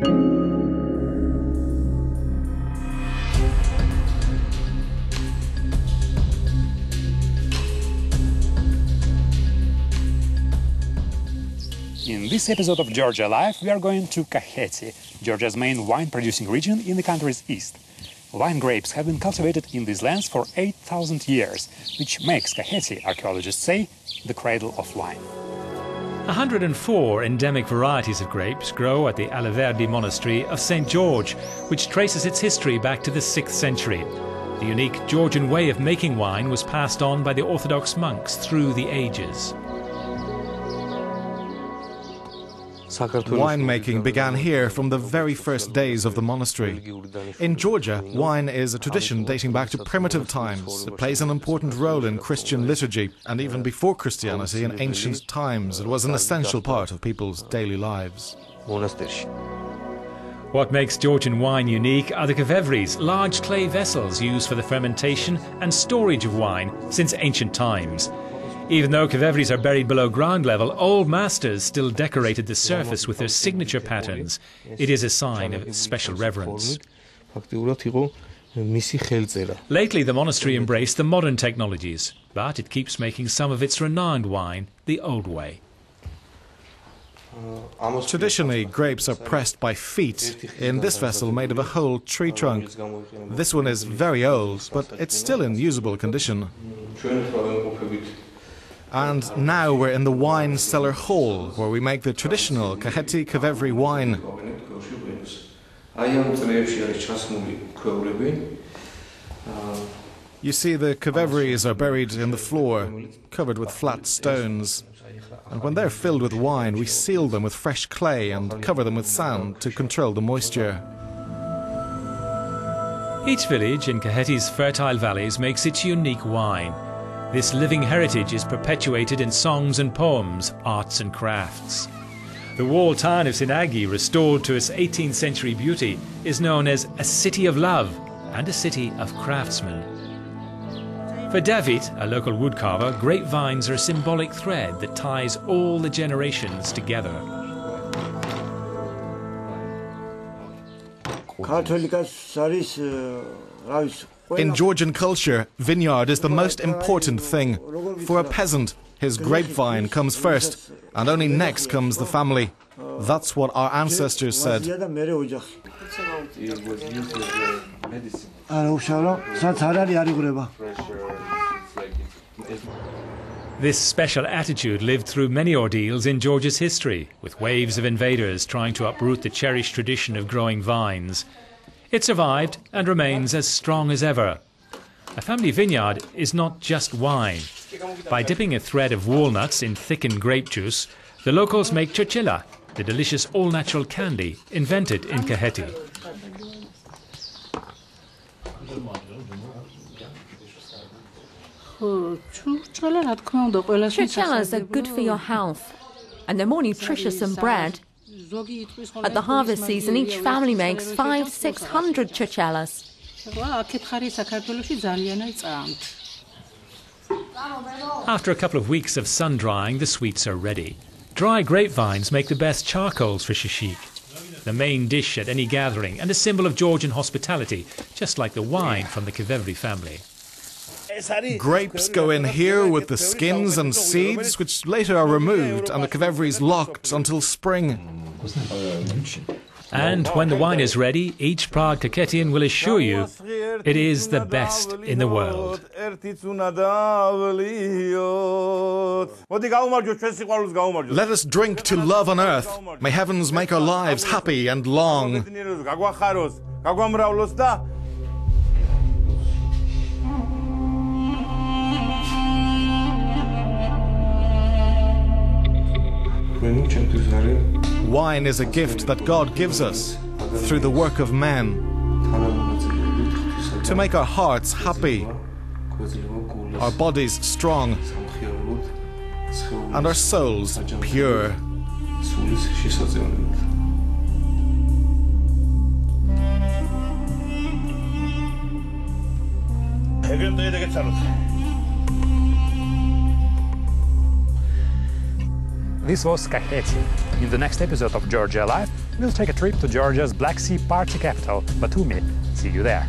In this episode of Georgia Live, we are going to Kakheti, Georgia's main wine-producing region in the country's east. Wine grapes have been cultivated in these lands for 8,000 years, which makes Kakheti, archaeologists say, the cradle of wine. 104 endemic varieties of grapes grow at the Alaverdi Monastery of St. George, which traces its history back to the 6th century. The unique Georgian way of making wine was passed on by the Orthodox monks through the ages. Winemaking began here from the very first days of the monastery. In Georgia, wine is a tradition dating back to primitive times. It plays an important role in Christian liturgy, and even before Christianity in ancient times, it was an essential part of people's daily lives. What makes Georgian wine unique are the kevevries, large clay vessels used for the fermentation and storage of wine since ancient times. Even though kevevries are buried below ground level, old masters still decorated the surface with their signature patterns. It is a sign of special reverence. Lately, the monastery embraced the modern technologies, but it keeps making some of its renowned wine the old way. Traditionally, grapes are pressed by feet in this vessel made of a whole tree trunk. This one is very old, but it's still in usable condition. And now we're in the wine cellar hall, where we make the traditional Kakheti kevevri wine. You see, the kevevries are buried in the floor, covered with flat stones. And when they're filled with wine, we seal them with fresh clay and cover them with sand to control the moisture. Each village in Kakheti's fertile valleys makes its unique wine. This living heritage is perpetuated in songs and poems, arts and crafts. The walled town of Sinagi, restored to its 18th century beauty, is known as a city of love and a city of craftsmen. For David, a local woodcarver, grapevines are a symbolic thread that ties all the generations together. In Georgian culture, vineyard is the most important thing. For a peasant, his grapevine comes first, and only next comes the family. That's what our ancestors said. This special attitude lived through many ordeals in Georgia's history, with waves of invaders trying to uproot the cherished tradition of growing vines. It survived and remains as strong as ever. A family vineyard is not just wine. By dipping a thread of walnuts in thickened grape juice, the locals make chochela, the delicious all-natural candy invented in Kakheti. Chochelas are good for your health, and they're more nutritious than bread. At the harvest season, each family makes 500–600 chochelas. After a couple of weeks of sun drying, the sweets are ready. Dry grapevines make the best charcoals for shishik, the main dish at any gathering and a symbol of Georgian hospitality, just like the wine from the kevevri family. Grapes go in here with the skins and seeds, which later are removed, and the kevevries locked until spring. And when the wine is ready, each proud Kakhetian will assure you it is the best in the world. Let us drink to love on earth. May heavens make our lives happy and long. Wine is a gift that God gives us through the work of men to make our hearts happy, our bodies strong, and our souls pure. This was Kakheti. In the next episode of Georgia Live, we'll take a trip to Georgia's Black Sea party capital, Batumi. See you there.